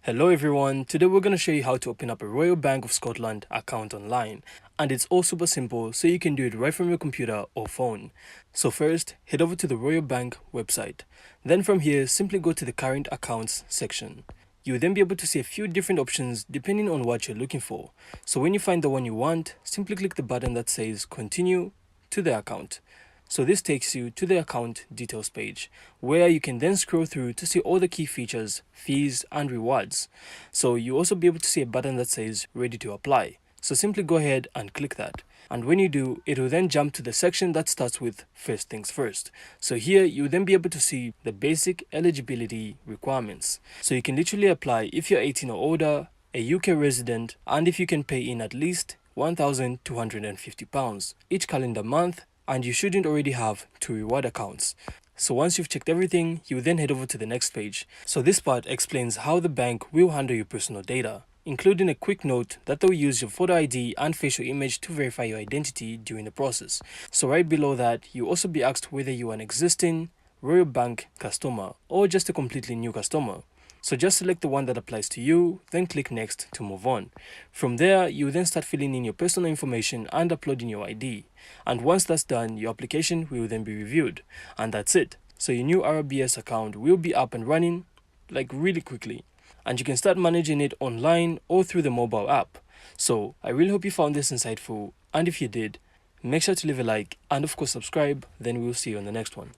Hello everyone, today we're going to show you how to open up a Royal Bank of Scotland account online, and it's all super simple, so you can do it right from your computer or phone. So first, head over to the Royal Bank website. Then from here, simply go to the current accounts section. You'll then be able to see a few different options depending on what you're looking for. So when you find the one you want, simply click the button that says continue to the account. So this takes you to the account details page, where you can then scroll through to see all the key features, fees and rewards. So you also be able to see a button that says ready to apply. So simply go ahead and click that. And when you do, it will then jump to the section that starts with first things first. So here you'll then be able to see the basic eligibility requirements. So you can literally apply if you're 18 or older, a UK resident, and if you can pay in at least £1,250 each calendar month, and you shouldn't already have 2 reward accounts. So once you've checked everything, you then head over to the next page. So this part explains how the bank will handle your personal data, including a quick note that they'll use your photo ID and facial image to verify your identity during the process. So right below that, you'll also be asked whether you are an existing Royal Bank customer or just a completely new customer. So just select the one that applies to you, then click next to move on. From there, you then start filling in your personal information and uploading your ID. And once that's done, your application will then be reviewed. And that's it. So your new RBS account will be up and running like really quickly. And you can start managing it online or through the mobile app. So I really hope you found this insightful. And if you did, make sure to leave a like and of course subscribe. Then we'll see you on the next one.